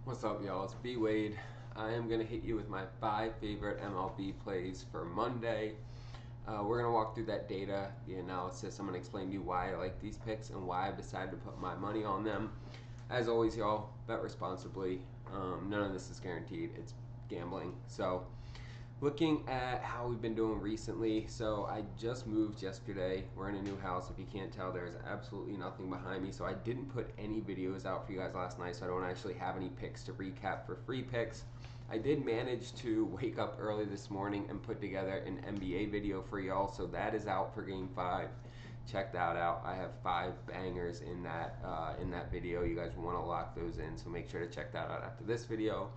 What's up, y'all? It's BWADE. I am going to hit you with my 5 favorite MLB plays for Monday. We're going to walk through that data, the analysis. I'm going to explain to you why I like these picks and why I've decided to put my money on them. As always, y'all, bet responsibly. None of this is guaranteed. It's gambling. So, looking at how we've been doing recently, so I just moved yesterday. We're in a new house. If you can't tell, there's absolutely nothing behind me. So I didn't put any videos out for you guys last night, so I don't actually have any picks to recap for free picks. I did manage to wake up early this morning and put together an NBA video for y'all, so that is out for Game 5. Check that out. I have 5 bangers in that video. You guys want to lock those in, so make sure to check that out after this video.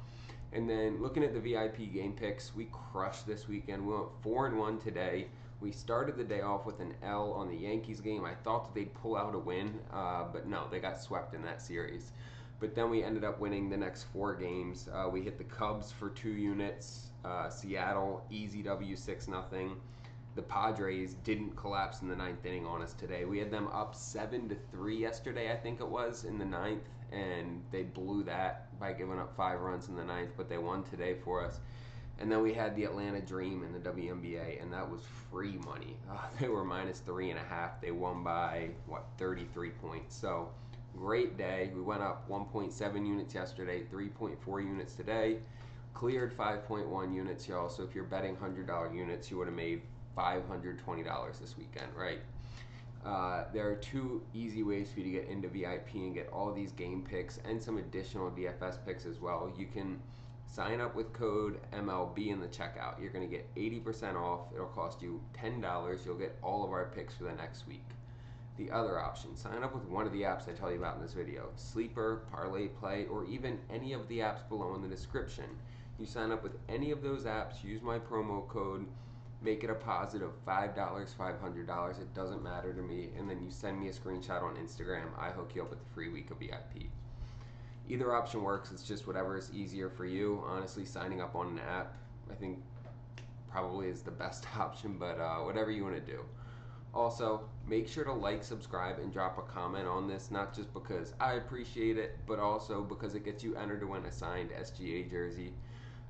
And then looking at the VIP game picks, we crushed this weekend. We went 4-1 today. We started the day off with an L on the Yankees game. I thought that they'd pull out a win, but no, they got swept in that series. But then we ended up winning the next 4 games. We hit the Cubs for 2 units. Seattle, easy W, 6-0. The Padres didn't collapse in the 9th inning on us today. We had them up 7-3 yesterday, I think it was, in the 9th, and they blew that by giving up 5 runs in the 9th, but they won today for us. And then we had the Atlanta Dream in the WNBA, and that was free money. They were -3.5. They won by, 33 points. So, great day. We went up 1.7 units yesterday, 3.4 units today. Cleared 5.1 units, y'all. So if you're betting $100 units, you would have made $520 this weekend, right? There are 2 easy ways for you to get into VIP and get all these game picks and some additional DFS picks as well. You can sign up with code MLB in the checkout. You're going to get 80% off. It'll cost you $10. You'll get all of our picks for the next week. The other option, sign up with one of the apps I tell you about in this video. Sleeper, Parlay, Play, or even any of the apps below in the description. You sign up with any of those apps, use my promo code, make it a positive $5, $500, it doesn't matter to me, and then you send me a screenshot on Instagram. I hook you up with a free week of VIP. Either option works, it's just whatever is easier for you. Honestly, signing up on an app, I think probably is the best option, but whatever you want to do. Also, make sure to like, subscribe, and drop a comment on this, not just because I appreciate it, but also because it gets you entered to win a signed SGA jersey.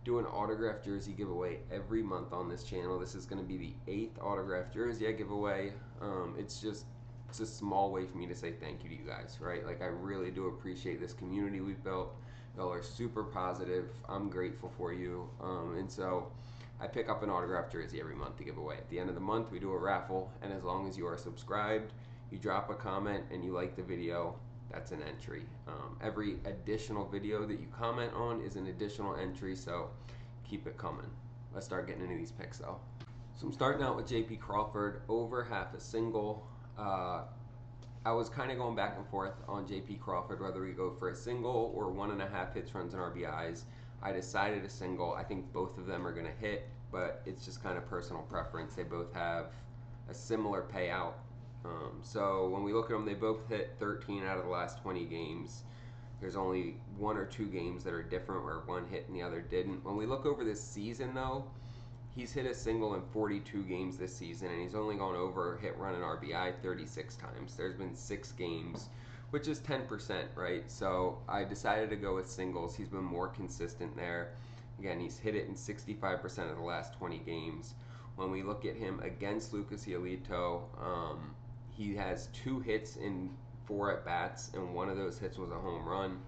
Do an autographed jersey giveaway every month on this channel. This is going to be the 8th autographed jersey I give away. It's a small way for me to say thank you to you guys, right? Like, I really do appreciate this community we've built. Y'all are super positive. I'm grateful for you. And so I pick up an autographed jersey every month to give away. At the end of the month, we do a raffle, and as long as you are subscribed, you drop a comment, and you like the video, that's an entry. Every additional video that you comment on is an additional entry, so keep it coming. Let's start getting into these picks, though. So I'm starting out with JP Crawford, over half a single. I was kind of going back and forth on JP Crawford, whether we go for a single or 1.5 hits, runs, and RBIs. I decided a single. I think both of them are going to hit, but it's just kind of personal preference. They both have a similar payout. So when we look at them, they both hit 13 out of the last 20 games. There's only 1 or 2 games that are different where one hit and the other didn't. When we look over this season, though, he's hit a single in 42 games this season, and he's only gone over hit, run, and RBI 36 times. There's been 6 games, which is 10%, right? So I decided to go with singles. He's been more consistent there. Again, he's hit it in 65% of the last 20 games. When we look at him against Lucas Giolito, he has 2 hits in 4 at-bats, and one of those hits was a home run.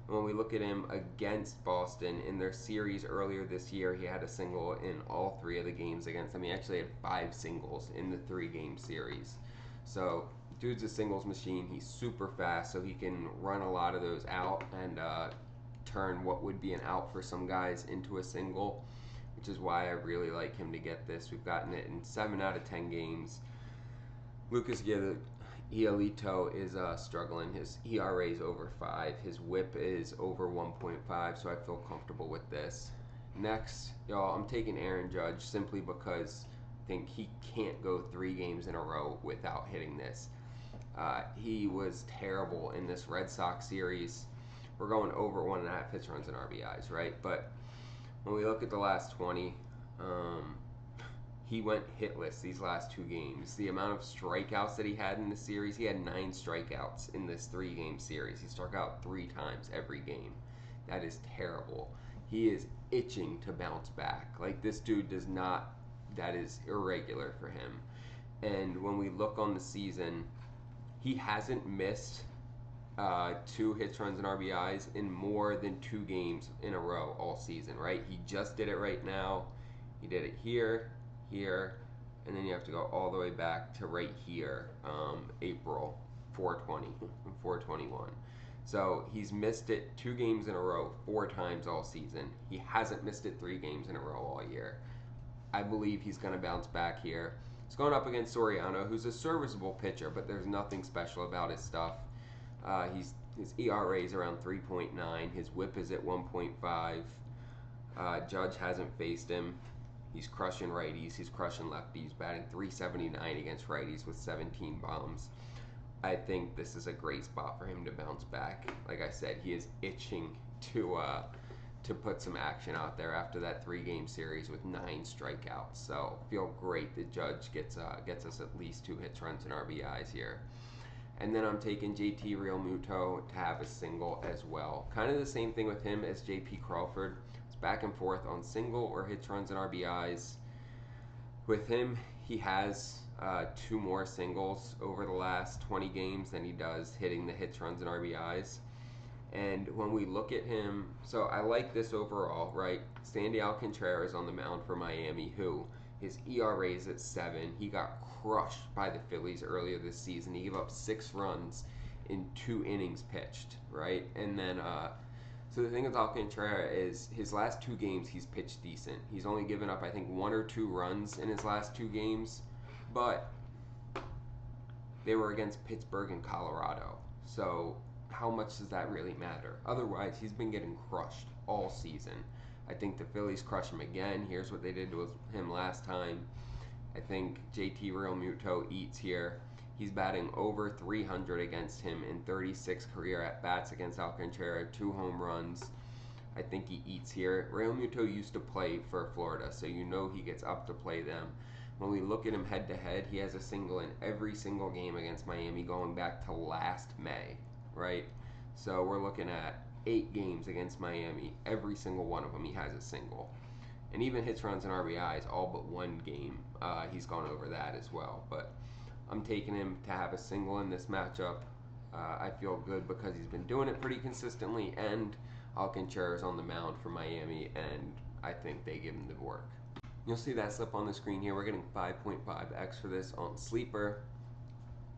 When we look at him against Boston in their series earlier this year, he had a single in all 3 of the games against them. He actually had 5 singles in the 3-game series. So, dude's a singles machine. He's super fast, so he can run a lot of those out and turn what would be an out for some guys into a single, which is why I really like him to get this. We've gotten it in 7 out of 10 games. Lucas Giolito is struggling. His ERA is over 5. His WHIP is over 1.5, so I feel comfortable with this. Next, y'all, I'm taking Aaron Judge simply because I think he can't go 3 games in a row without hitting this. He was terrible in this Red Sox series. We're going over 1.5 hits, runs, and RBIs, right? But when we look at the last 20, he went hitless these last 2 games. The amount of strikeouts that he had in the series, he had 9 strikeouts in this 3-game series. He struck out 3 times every game. That is terrible. He is itching to bounce back. Like, this dude does not, that is irregular for him. And when we look on the season, he hasn't missed 2 hits, runs, and RBIs in more than 2 games in a row all season, right? He just did it right now. He did it here, here, and then you have to go all the way back to right here, April 420, 421. So he's missed it 2 games in a row 4 times all season. He hasn't missed it 3 games in a row all year. I believe he's going to bounce back here. He's going up against Soriano, who's a serviceable pitcher, but there's nothing special about his stuff. His ERA is around 3.9. His WHIP is at 1.5. Judge hasn't faced him. He's crushing righties. He's crushing lefties, batting .379 against righties with 17 bombs. I think this is a great spot for him to bounce back. Like I said, he is itching to put some action out there after that 3-game series with 9 strikeouts. So feel great that Judge gets us at least 2 hits, runs, and RBIs here. And then I'm taking JT Realmuto to have a single as well. Kind of the same thing with him as JP Crawford. It's back and forth on single or hits, runs, and RBIs. With him, he has 2 more singles over the last 20 games than he does hitting the hits, runs, and RBIs. And when we look at him, so I like this overall, right? Sandy Alcantara is on the mound for Miami, who his ERA is at 7. He got crushed by the Phillies earlier this season. He gave up 6 runs in 2 innings pitched, right? And then, so the thing with Alcantara is his last 2 games, he's pitched decent. He's only given up, I think, 1 or 2 runs in his last 2 games, but they were against Pittsburgh and Colorado. So how much does that really matter? Otherwise, he's been getting crushed all season. I think the Phillies crush him again. Here's what they did with him last time. I think JT Realmuto eats here. He's batting over 300 against him in 36 career at-bats against Alcantara, 2 home runs. I think he eats here. Realmuto used to play for Florida, so you know he gets up to play them. When we look at him head-to-head, he has a single in every single game against Miami going back to last May, right? So we're looking at 8 games against Miami. Every single one of them, he has a single. And even hits, runs, and RBIs, all but 1 game, he's gone over that as well. But I'm taking him to have a single in this matchup. I feel good because he's been doing it pretty consistently, and Alcantara's on the mound for Miami, and I think they give him the work. You'll see that slip on the screen here. We're getting 5.5x for this on Sleeper.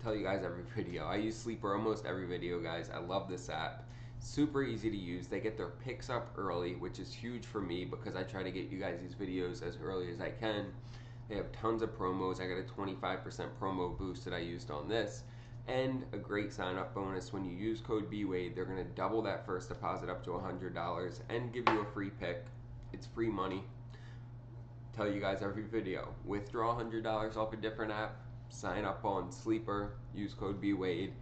Tell you guys every video. I use Sleeper almost every video, guys. I love this app. Super easy to use. They get their picks up early, which is huge for me because I try to get you guys these videos as early as I can. They have tons of promos. I got a 25% promo boost that I used on this, and a great sign-up bonus. When you use code BWADE, they're going to double that first deposit up to $100 and give you a free pick. It's free money. Tell you guys every video. Withdraw $100 off a different app. Sign up on Sleeper. Use code BWADE.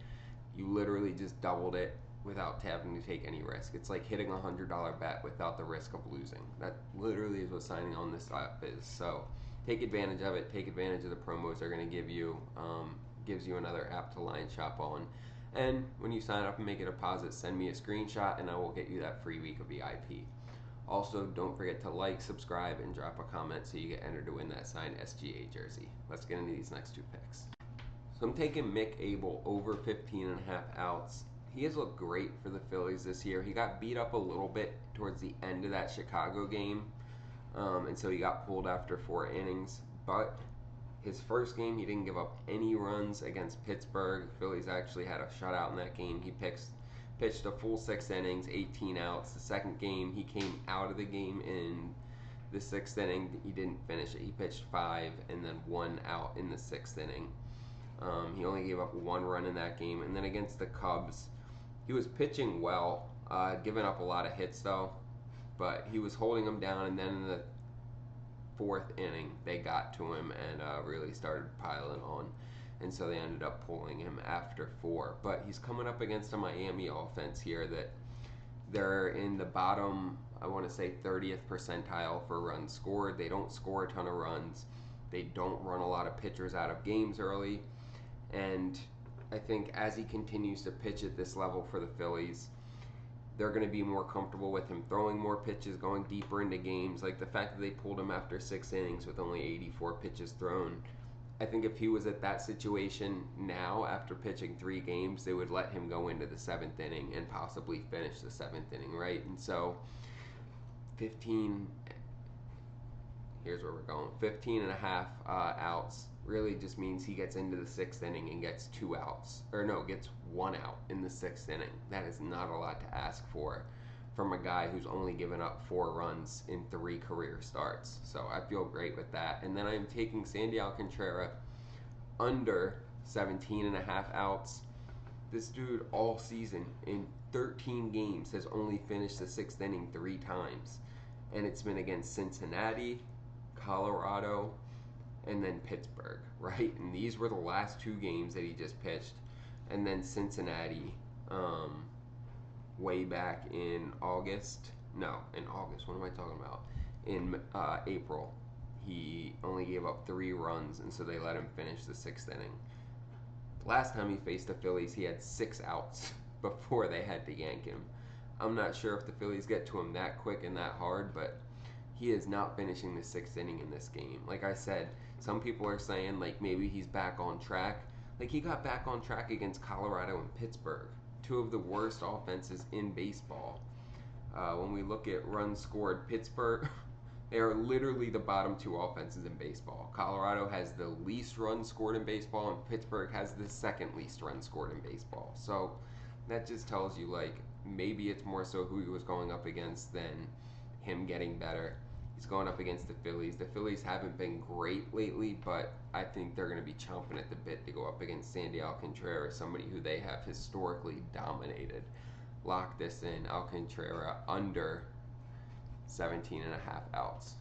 You literally just doubled it without having to take any risk. It's like hitting a $100 bet without the risk of losing. That literally is what signing on this app is. So take advantage of it. Take advantage of the promos they're going to give you. Gives you another app to line shop on. And when you sign up and make a deposit, send me a screenshot and I will get you that free week of VIP. Also, don't forget to like, subscribe, and drop a comment so you get entered to win that signed SGA jersey. Let's get into these next 2 picks. So I'm taking Mick Abel over 15.5 outs. He has looked great for the Phillies this year. He got beat up a little bit towards the end of that Chicago game, and so he got pulled after 4 innings. But his first game, he didn't give up any runs against Pittsburgh. The Phillies actually had a shutout in that game. He pitched a full 6 innings, 18 outs. The second game, he came out of the game in the 6th inning. He didn't finish it. He pitched 5 and then 1 out in the 6th inning. He only gave up 1 run in that game. And then against the Cubs, he was pitching well, giving up a lot of hits though, but he was holding them down. And then in the 4th inning, they got to him and really started piling on. And so they ended up pulling him after 4. But he's coming up against a Miami offense here that they're in the bottom, I want to say 30th percentile for runs scored. They don't score a ton of runs. They don't run a lot of pitchers out of games early. And I think as he continues to pitch at this level for the Phillies, they're going to be more comfortable with him throwing more pitches, going deeper into games. Like the fact that they pulled him after 6 innings with only 84 pitches thrown. I think if he was at that situation now after pitching 3 games, they would let him go into the 7th inning and possibly finish the 7th inning, right? And so 15, here's where we're going, 15 and a half outs really just means he gets into the 6th inning and gets 2 outs, or no, gets 1 out in the 6th inning. That is not a lot to ask for from a guy who's only given up 4 runs in 3 career starts. So I feel great with that. And then I'm taking Sandy Alcantara under 17 and a half outs. This dude all season in 13 games has only finished the 6th inning 3 times. And it's been against Cincinnati, Colorado, and then Pittsburgh, right? And these were the last 2 games that he just pitched. And then Cincinnati, way back in August. No, in August. What am I talking about? In April. He only gave up 3 runs, and so they let him finish the 6th inning. Last time he faced the Phillies, he had 6 outs before they had to yank him. I'm not sure if the Phillies get to him that quick and that hard, but he is not finishing the 6th inning in this game. Like I said, some people are saying like maybe he's back on track. Like he got back on track against Colorado and Pittsburgh, 2 of the worst offenses in baseball. When we look at runs scored, Pittsburgh, they are literally the bottom 2 offenses in baseball. Colorado has the least runs scored in baseball, and Pittsburgh has the 2nd least runs scored in baseball. So that just tells you like maybe it's more so who he was going up against than him getting better. He's going up against the Phillies. The Phillies haven't been great lately, but I think they're going to be chomping at the bit to go up against Sandy Alcantara, somebody who they have historically dominated. Lock this in, Alcantara under 17 and a half outs.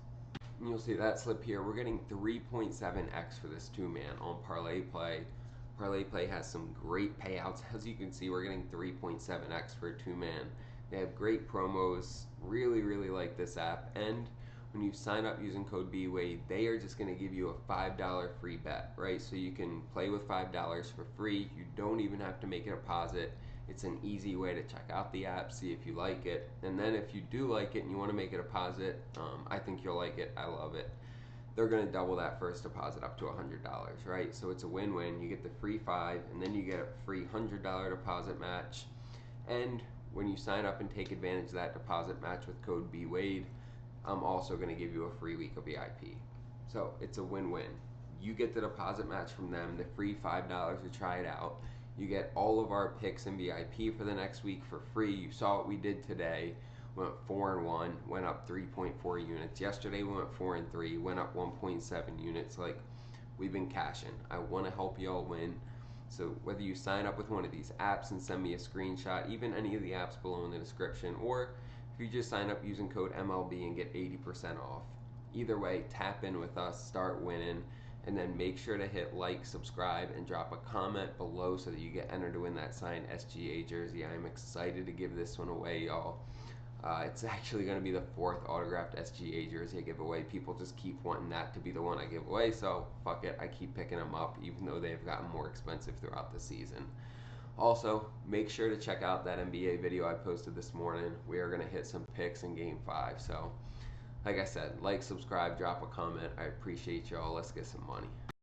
And you'll see that slip here. We're getting 3.7x for this 2-man on Parlay Play. Parlay Play has some great payouts. As you can see, we're getting 3.7x for a 2-man. They have great promos. Really, really like this app. And when you sign up using code BWADE, they are just going to give you a $5 free bet, right? So you can play with $5 for free. You don't even have to make a deposit. It's an easy way to check out the app, see if you like it. And then if you do like it and you want to make a deposit, I think you'll like it. I love it. They're going to double that first deposit up to $100, right? So it's a win-win. You get the free 5, and then you get a free $100 deposit match. And when you sign up and take advantage of that deposit match with code BWADE, I'm also going to give you a free week of VIP. So it's a win-win. You get the deposit match from them, the free $5 to try it out. You get all of our picks and VIP for the next week for free. You saw what we did today. Went 4-1, went up 3.4 units. Yesterday we went 4-3, went up 1.7 units. Like, we've been cashing. I want to help y'all win. So whether you sign up with one of these apps and send me a screenshot, even any of the apps below in the description, or if you just sign up using code MLB and get 80% off. Either way, tap in with us, start winning, and then make sure to hit like, subscribe, and drop a comment below so that you get entered to win that signed SGA jersey. I am excited to give this one away, y'all. It's actually going to be the 4th autographed SGA jersey I give away. People just keep wanting that to be the one I give away, so fuck it, I keep picking them up, even though they've gotten more expensive throughout the season. Also, make sure to check out that NBA video I posted this morning. We are going to hit some picks in Game 5, so like I said, like, subscribe, drop a comment. I appreciate y'all. Let's get some money.